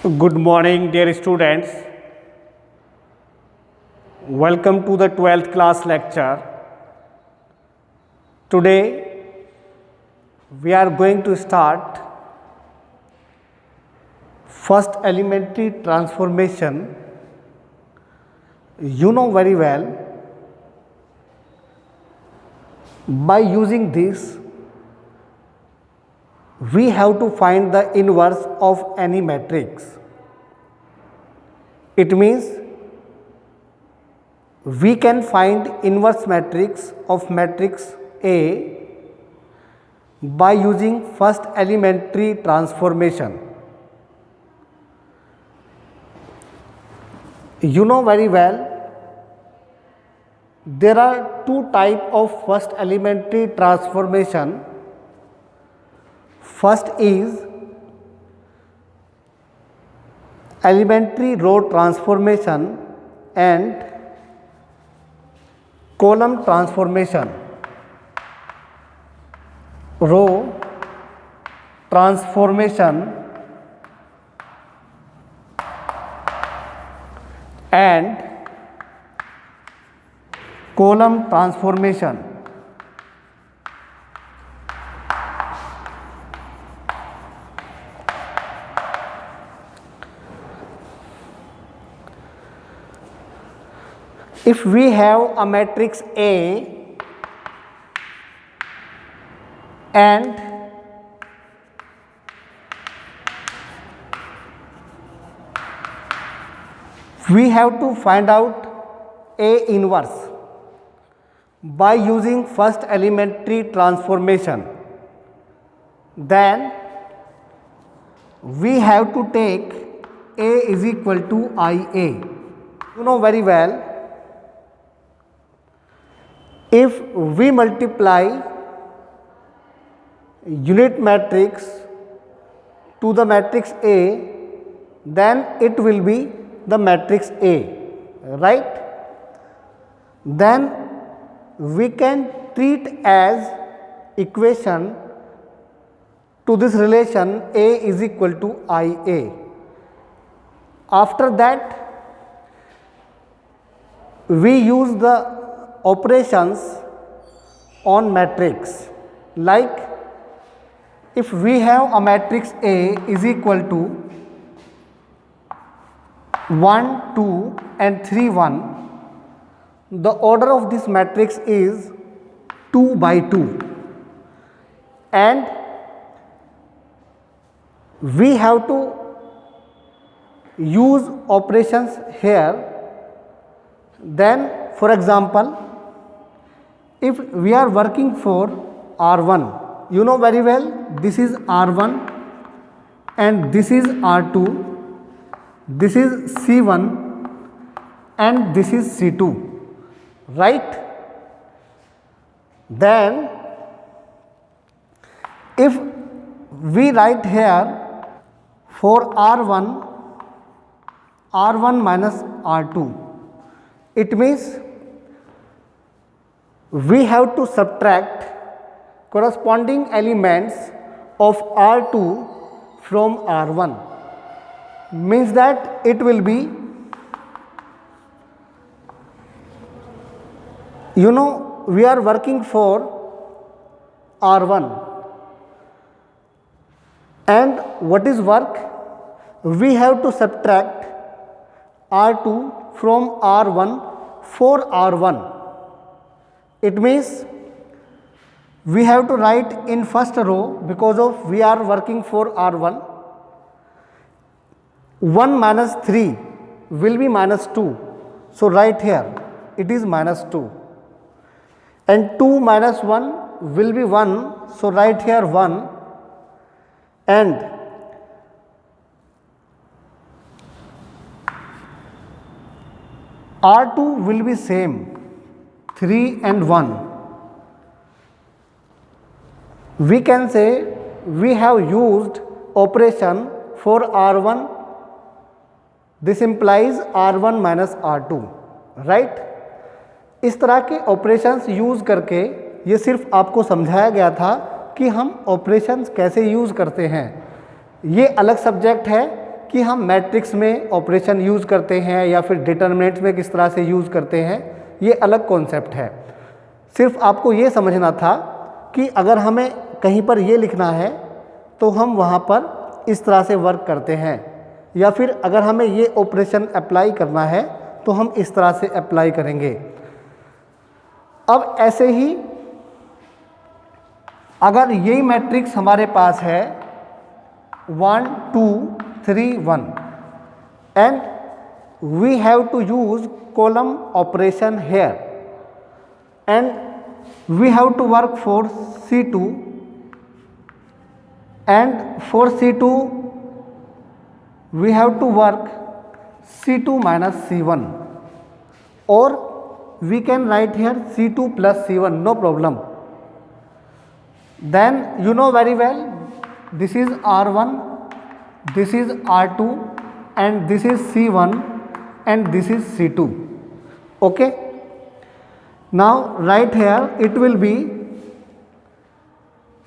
Good morning, dear students. Welcome to the 12th class lecture. Today, we are going to start first elementary transformation. You know very well, by using this, we have to find the inverse of any matrix. It means we can find inverse matrix of matrix A by using first elementary transformation. You know very well, there are two types of first elementary transformation. First is elementary row transformation and column transformation. Row transformation and column transformation. If we have a matrix A and we have to find out A inverse by using first elementary transformation, then we have to take A is equal to IA. You know very well, if we multiply unit matrix to the matrix A, then it will be the matrix A, right? Then we can treat as equation to this relation A is equal to IA. After that, we use the operations on matrix, like if we have a matrix A is equal to 1, 2 and 3, 1, the order of this matrix is 2 by 2 and we have to use operations here. Then for example, if we are working for R1, you know very well, this is R1 and this is R2, this is C1 and this is C2, right? Then if we write here for R1, R1 minus R2, it means we have to subtract corresponding elements of R2 from R1, means that it will be, you know, we are working for R1 and what is work? We have to subtract R2 from R1 for R1. It means we have to write in first row, because of we are working for R1, 1 minus 3 will be minus 2. So right here it is minus 2 and 2 minus 1 will be 1. So right here 1 and R2 will be same, 3 and 1. We can say we have used operation for R1. This implies R1 minus R2, right? इस तरह के operations use करके ये सिर्फ आपको समझाया गया था कि हम ऑपरेशंस कैसे यूज़ करते हैं। ये अलग सब्जेक्ट है कि हम मैट्रिक्स में ऑपरेशन यूज़ करते हैं या फिर डिटर्मिनेंट्स में किस तरह से यूज़ करते हैं, ये अलग कॉन्सेप्ट है। सिर्फ आपको ये समझना था कि अगर हमें कहीं पर ये लिखना है तो हम वहाँ पर इस तरह से वर्क करते हैं, या फिर अगर हमें ये ऑपरेशन अप्लाई करना है तो हम इस तरह से अप्लाई करेंगे। अब ऐसे ही अगर यही मैट्रिक्स हमारे पास है 1 2 3 1 and we have to use column operation here and we have to work for C2 and for C2 we have to work C2 minus C1, or we can write here C2 plus C1, no problem. Then you know very well this is R1, this is R2 and this is C1 and this is C2. Okay, now right here it will be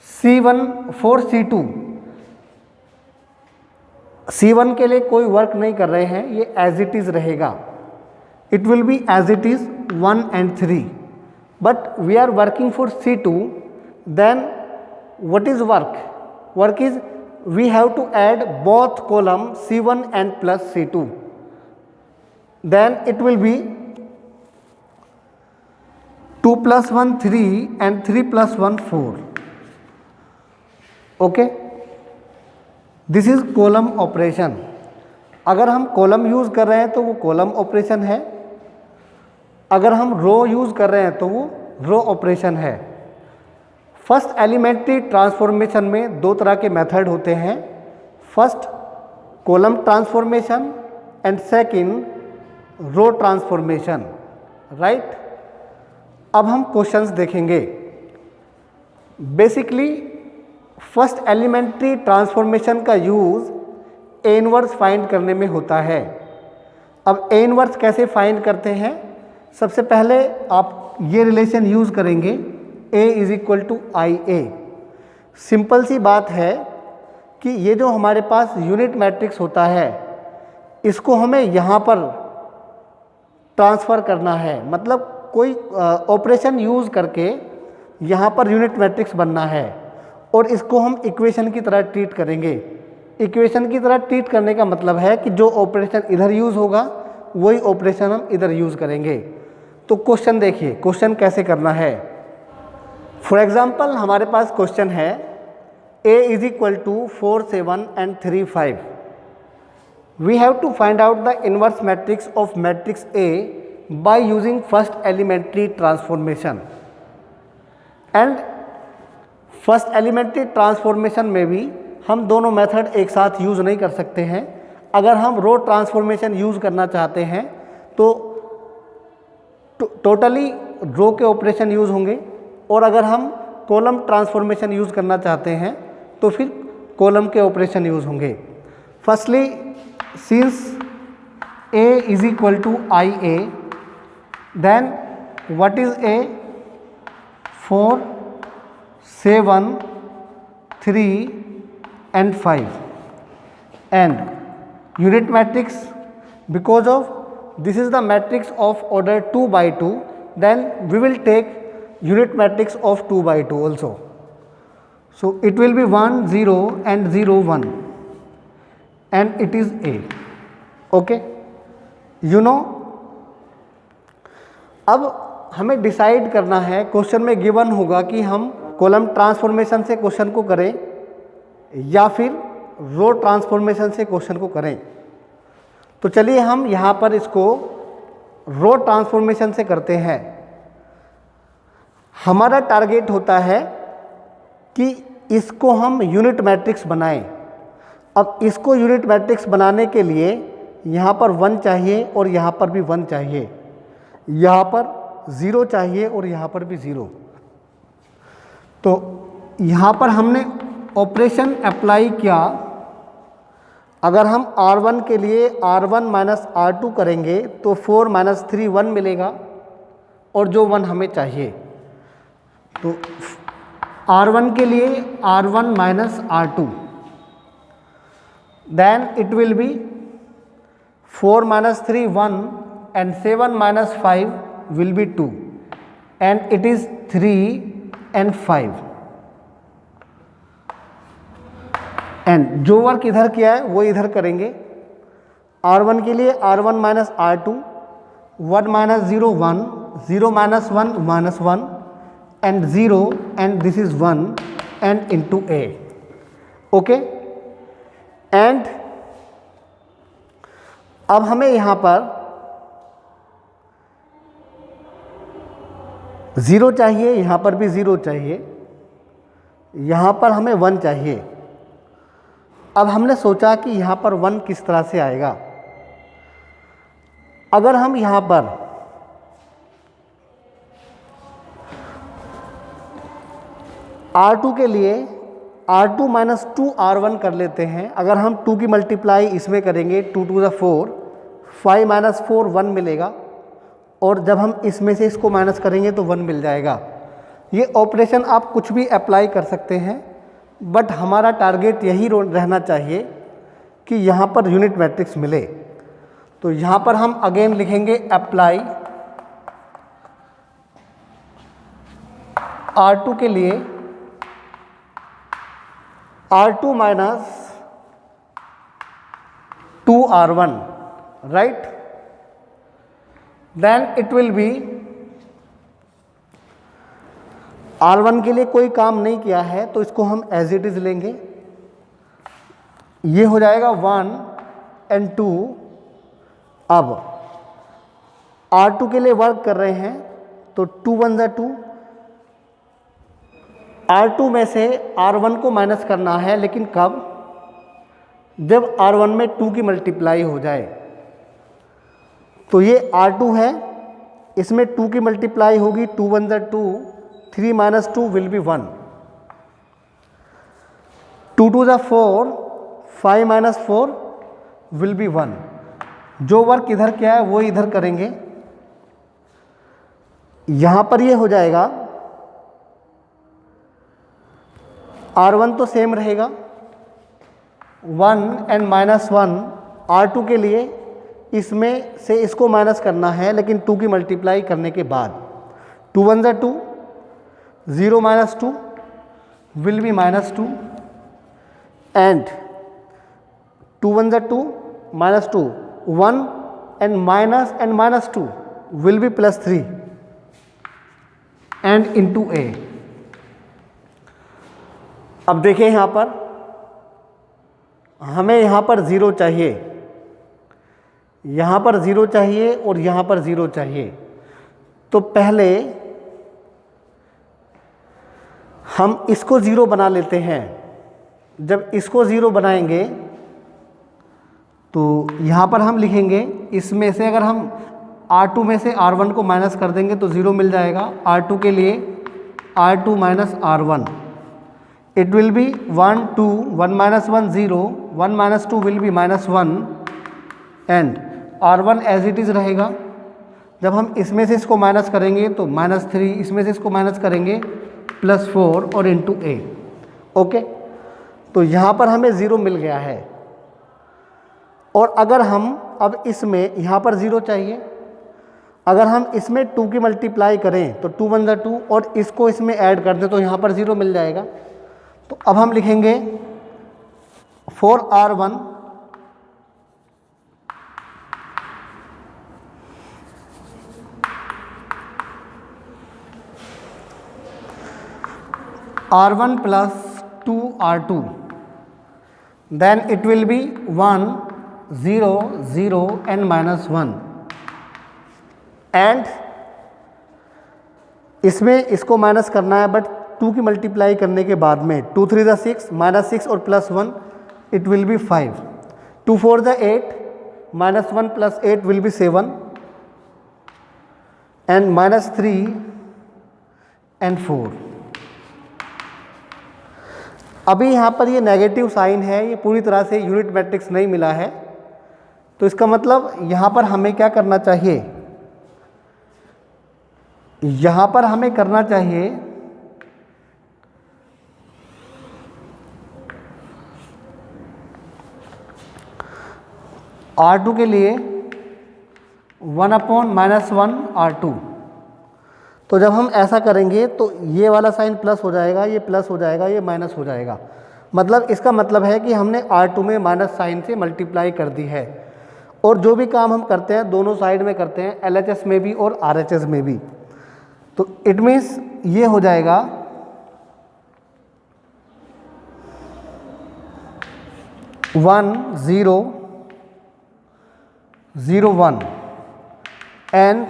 C1 for C2, C1 के लिए कोई work नहीं कर रहे हैं, ये as it is रहेगा, it will be as it is 1 and 3, but we are working for C2, then what is work? Work is we have to add both column C1 and plus C2, then it will be 2 plus 1 3 and 3 plus 1 4. Okay, this is column operation. अगर हम column use कर रहे हैं तो वो column operation है, अगर हम रो यूज़ कर रहे हैं तो वो रो ऑपरेशन है। फर्स्ट एलिमेंट्री ट्रांसफॉर्मेशन में दो तरह के मेथड होते हैं, first column transformation and second row transformation, right. अब हम क्वेश्चंस देखेंगे। बेसिकली फर्स्ट एलिमेंट्री ट्रांसफॉर्मेशन का यूज़ ए इनवर्स फाइंड करने में होता है। अब ए इनवर्स कैसे फाइंड करते हैं? सबसे पहले आप ये रिलेशन यूज़ करेंगे A is equal to I A. Simple सी बात है कि ये जो हमारे पास यूनिट मैट्रिक्स होता है इसको हमें यहाँ पर ट्रांसफ़र करना है, मतलब कोई ऑपरेशन यूज़ करके यहाँ पर यूनिट मैट्रिक्स बनना है और इसको हम इक्वेशन की तरह ट्रीट करेंगे। इक्वेशन की तरह ट्रीट करने का मतलब है कि जो ऑपरेशन इधर यूज़ होगा वही ऑपरेशन हम इधर यूज़ करेंगे। तो क्वेश्चन देखिए, क्वेश्चन कैसे करना है। फॉर एग्जांपल हमारे पास क्वेश्चन है a is equal to 4 7 and 3 5। We have to find out the inverse matrix of matrix A by using first elementary transformation. And first elementary transformation में भी हम दोनों मेथड एक साथ यूज़ नहीं कर सकते हैं। अगर हम रो ट्रांसफॉर्मेशन यूज़ करना चाहते हैं तो टोटली रो के ऑपरेशन यूज़ होंगे, और अगर हम कॉलम ट्रांसफॉर्मेशन यूज़ करना चाहते हैं तो फिर कॉलम के ऑपरेशन यूज़ होंगे। Firstly since a is equal to I A, then what is a? 4 7 3 and 5 and unit matrix, because of this is the matrix of order 2 by 2, then we will take unit matrix of 2 by 2 also. So it will be 1 0 and 0 1 and it is A. Okay, you know, अब हमें decide करना है, question में given होगा कि हम column transformation से question को करें या फिर रो ट्रांसफॉर्मेशन से क्वेश्चन को करें। तो चलिए हम यहाँ पर इसको रो ट्रांसफॉर्मेशन से करते हैं। हमारा टारगेट होता है कि इसको हम यूनिट मैट्रिक्स बनाएं। अब इसको यूनिट मैट्रिक्स बनाने के लिए यहाँ पर 1 चाहिए और यहाँ पर भी 1 चाहिए, यहाँ पर 0 चाहिए और यहाँ पर भी 0। तो यहाँ पर हमने ऑपरेशन अप्लाई किया। अगर हम R1 के लिए R1 माइनस R2 करेंगे तो 4 माइनस 3 1 मिलेगा और जो 1 हमें चाहिए। तो R1 के लिए R1 minus R2, then it will be 4 minus 3 1 and 7 minus 5 will be 2 and it is 3 and 5 and जो वर्क इधर किया है वो इधर करेंगे। R1 के लिए R1 minus R2 1 minus 0 1 0 minus 1 minus 1 and 0 and this is 1 and into A। Okay, and अब हमें यहाँ पर 0 चाहिए, यहाँ पर भी 0 चाहिए, यहाँ पर हमें 1 चाहिए। अब हमने सोचा कि यहाँ पर 1 किस तरह से आएगा। अगर हम यहाँ पर R2 के लिए R2 माइनस 2 R1 कर लेते हैं। अगर हम 2 की मल्टीप्लाई इसमें करेंगे 2 टू द 4 5 माइनस 4 1 मिलेगा और जब हम इसमें से इसको माइनस करेंगे तो 1 मिल जाएगा। ये ऑपरेशन आप कुछ भी अप्लाई कर सकते हैं, बट हमारा टारगेट यही रहना चाहिए कि यहाँ पर यूनिट मैट्रिक्स मिले। तो यहाँ पर हम अगेन लिखेंगे अप्लाई R2 के लिए R2 minus 2 R1 right, then it will be R1 के लिए कोई काम नहीं किया है तो इसको हम एज इट इज लेंगे। ये हो जाएगा 1 एंड 2। अब R2 के लिए वर्क कर रहे हैं तो 2 1 ज़ा 2, R2 में से R1 को माइनस करना है, लेकिन कब? जब R1 में 2 की मल्टीप्लाई हो जाए। तो ये R2 है, इसमें 2 की मल्टीप्लाई होगी, 2 1 ज़ा 2, 3 माइनस 2 विल बी 1, 2 2 ज़ा 4, 5 माइनस 4 विल बी 1। जो वर्क इधर किया है वो इधर करेंगे। यहाँ पर ये हो जाएगा R1 तो सेम रहेगा 1 एंड माइनस 1। R2 के लिए इसमें से इसको माइनस करना है, लेकिन 2 की मल्टीप्लाई करने के बाद 2 1 ज़ा 2, 0 minus 2 will be minus 2 and 2 1 ज़ा 2 minus 2 1 and minus 2 will B plus 3 and into A। अब देखिए यहाँ पर हमें यहाँ पर 0 चाहिए, यहाँ पर 0 चाहिए और यहाँ पर 0 चाहिए। तो पहले हम इसको 0 बना लेते हैं। जब इसको 0 बनाएंगे तो यहाँ पर हम लिखेंगे, इसमें से अगर हम R2 में से R1 को माइनस कर देंगे तो 0 मिल जाएगा। R2 के लिए R2 minus R1 it will be 1 2 1 minus 1 0, 1 minus 2 will be minus 1 and R1 as it is रहेगा। जब हम इसमें से इसको माइनस करेंगे तो माइनस 3, इसमें से इसको माइनस करेंगे प्लस 4 और इंटू A। ओके, तो यहाँ पर हमें 0 मिल गया है। और अगर हम अब इसमें यहाँ पर 0 चाहिए, अगर हम इसमें 2 की मल्टीप्लाई करें तो 2 1 ज़ा 2 और इसको इसमें ऐड कर दें तो यहाँ पर 0 मिल जाएगा। तो अब हम लिखेंगे 4R1 R1 plus 2R2, then it will be 1 0 0 and minus 1 and इसमें इसको माइनस करना है, बट 2 की मल्टीप्लाई करने के बाद में 2 3 ज़ा 6 माइनस 6 और प्लस 1 इट विल बी 5, 2 4 ज़ा 8 minus 1 plus 8 will be 7 and minus 3 and 4। अभी यहाँ पर ये नेगेटिव साइन है, ये पूरी तरह से यूनिट मैट्रिक्स नहीं मिला है। तो इसका मतलब यहाँ पर हमें क्या करना चाहिए, यहाँ पर हमें करना चाहिए R2 के लिए 1/-1 R2। तो जब हम ऐसा करेंगे तो ये वाला साइन प्लस हो जाएगा, ये प्लस हो जाएगा, ये माइनस हो जाएगा। मतलब इसका मतलब है कि हमने R2 में माइनस साइन से मल्टीप्लाई कर दी है। और जो भी काम हम करते हैं दोनों साइड में करते हैं, LHS में भी और RHS में भी। तो इट मीन्स ये हो जाएगा 1 0 0 1 एंड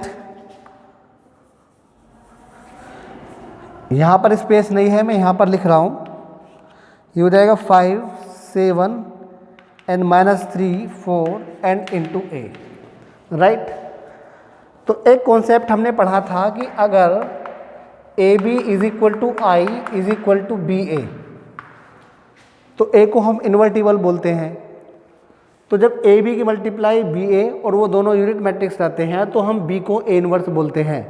यहाँ पर स्पेस नहीं है, मैं यहाँ पर लिख रहा हूँ, ये हो जाएगा 5 7 and -3 4 and into A, right. तो एक कॉन्सेप्ट हमने पढ़ा था कि अगर AB is equal to I is equal to BA, तो A को हम इन्वर्टिबल बोलते हैं। तो जब AB की मल्टीप्लाई BA और वो दोनों यूनिट मैट्रिक्स रहते हैं तो हम B को A इन्वर्स बोलते हैं।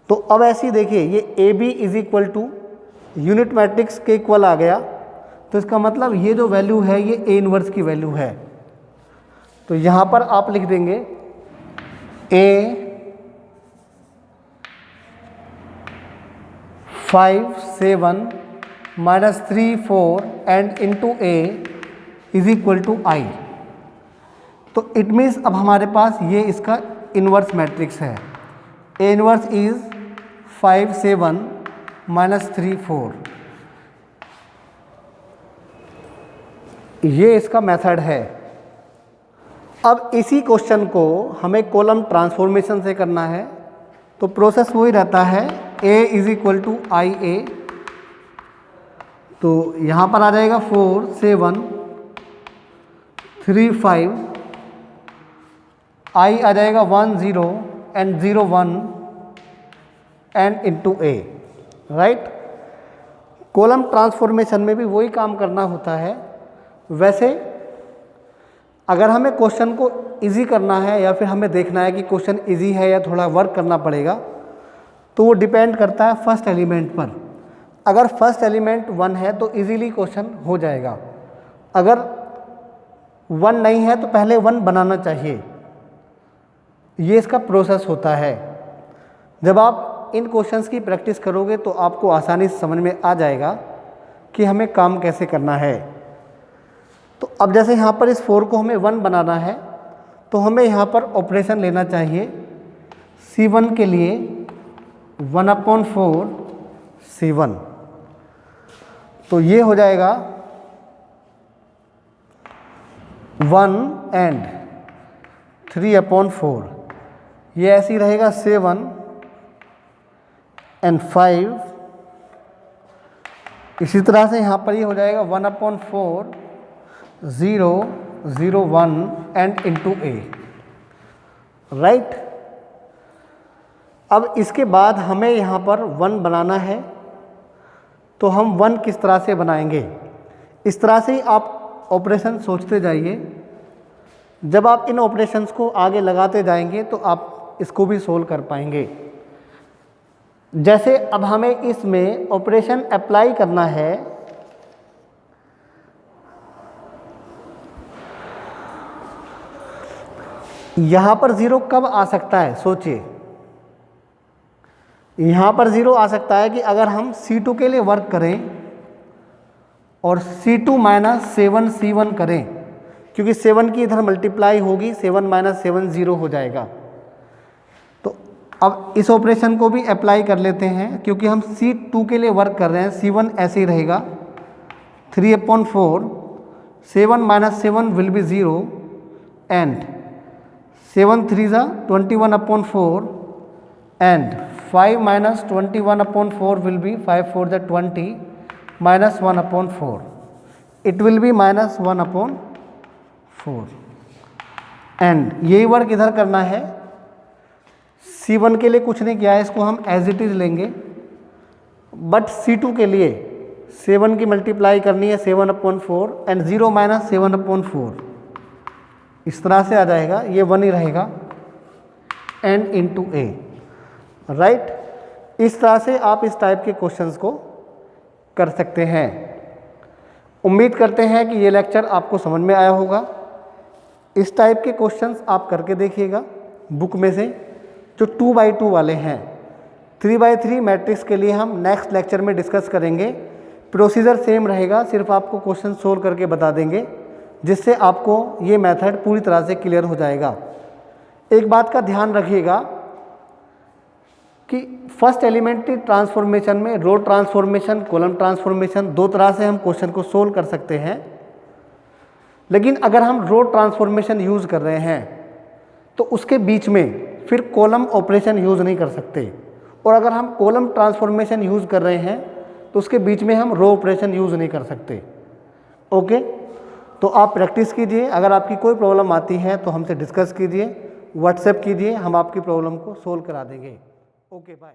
तो अब ऐसे ही देखिए, ये AB is equal to unit matrix के इक्वल आ गया, तो इसका मतलब ये जो वैल्यू है ये A इन्वर्स की वैल्यू है। तो यहाँ पर आप लिख देंगे A 5 7 -3 4 and into A is equal to I। तो इट मीन्स अब हमारे पास ये इसका इन्वर्स मैट्रिक्स है। A inverse is 5 7 -3 4। ये इसका मेथड है। अब इसी क्वेश्चन को हमें कॉलम ट्रांसफॉर्मेशन से करना है। तो प्रोसेस वही रहता है, A is equal to I ए। तो यहाँ पर आ जाएगा 4 7 3 5, I आ जाएगा 1 0 and 0 1 and into A, right. Column transformation में भी वही काम करना होता है। वैसे अगर हमें क्वेश्चन को इजी करना है या फिर हमें देखना है कि क्वेश्चन इजी है या थोड़ा वर्क करना पड़ेगा, तो वो डिपेंड करता है फर्स्ट एलिमेंट पर। अगर फर्स्ट एलिमेंट 1 है तो इजीली क्वेश्चन हो जाएगा। अगर 1 नहीं है तो पहले 1 बनाना चाहिए। ये इसका प्रोसेस होता है। जब आप इन क्वेश्चंस की प्रैक्टिस करोगे तो आपको आसानी से समझ में आ जाएगा कि हमें काम कैसे करना है। तो अब जैसे यहाँ पर इस 4 को हमें 1 बनाना है, तो हमें यहाँ पर ऑपरेशन लेना चाहिए। C1 के लिए 1/4 C1। तो ये हो जाएगा 1 एंड 3/4। ये ऐसे ही रहेगा 7 एंड 5। इसी तरह से यहाँ पर ये हो जाएगा 1/4 0 0 1 एंड इंटू ए, राइट। अब इसके बाद हमें यहाँ पर 1 बनाना है। तो हम 1 किस तरह से बनाएंगे, इस तरह से ही आप ऑपरेशन सोचते जाइए। जब आप इन ऑपरेशंस को आगे लगाते जाएंगे तो आप इसको भी सोल्व कर पाएंगे। जैसे अब हमें इसमें ऑपरेशन अप्लाई करना है। यहाँ पर 0 कब आ सकता है, सोचिए। यहाँ पर 0 आ सकता है कि अगर हम C2 के लिए वर्क करें और C2 - 7 C1 करें, क्योंकि 7 की इधर मल्टीप्लाई होगी, 7 - 7 0 हो जाएगा। तो अब इस ऑपरेशन को भी अप्लाई कर लेते हैं, क्योंकि हम C2 के लिए वर्क कर रहे हैं। C1 ऐसे ही रहेगा 3/4, 7 - 7 will be 0 and 7 3 21/4 and 5 - 21/4 will be 5 4 20 -1/4. It will be -1/4 and यही वर्क इधर करना है। C1 के लिए कुछ नहीं किया है, इसको हम एज इट इज लेंगे। बट C2 के लिए 7 की मल्टीप्लाई करनी है 7/4 एंड 0 - 7/4, इस तरह से आ जाएगा। ये 1 ही रहेगा एंड इंटू ए, राइट। इस तरह से आप इस टाइप के क्वेश्चंस को कर सकते हैं। उम्मीद करते हैं कि ये लेक्चर आपको समझ में आया होगा। इस टाइप के क्वेश्चंस आप करके देखिएगा बुक में से, जो 2x2 वाले हैं। 3x3 मैट्रिक्स के लिए हम नेक्स्ट लेक्चर में डिस्कस करेंगे। प्रोसीजर सेम रहेगा, सिर्फ आपको क्वेश्चन सोल्व करके बता देंगे, जिससे आपको ये मेथड पूरी तरह से क्लियर हो जाएगा। एक बात का ध्यान रखिएगा कि फर्स्ट एलिमेंट्री ट्रांसफॉर्मेशन में रो ट्रांसफॉर्मेशन, कॉलम ट्रांसफॉर्मेशन, दो तरह से हम क्वेश्चन को सोल्व कर सकते हैं। लेकिन अगर हम रो ट्रांसफॉर्मेशन यूज़ कर रहे हैं तो उसके बीच में फिर कॉलम ऑपरेशन यूज़ नहीं कर सकते, और अगर हम कॉलम ट्रांसफॉर्मेशन यूज़ कर रहे हैं तो उसके बीच में हम रो ऑपरेशन यूज़ नहीं कर सकते। ओके, तो आप प्रैक्टिस कीजिए। अगर आपकी कोई प्रॉब्लम आती है तो हमसे डिस्कस कीजिए, व्हाट्सएप कीजिए, हम आपकी प्रॉब्लम को सोल्व करा देंगे। Okay, bye.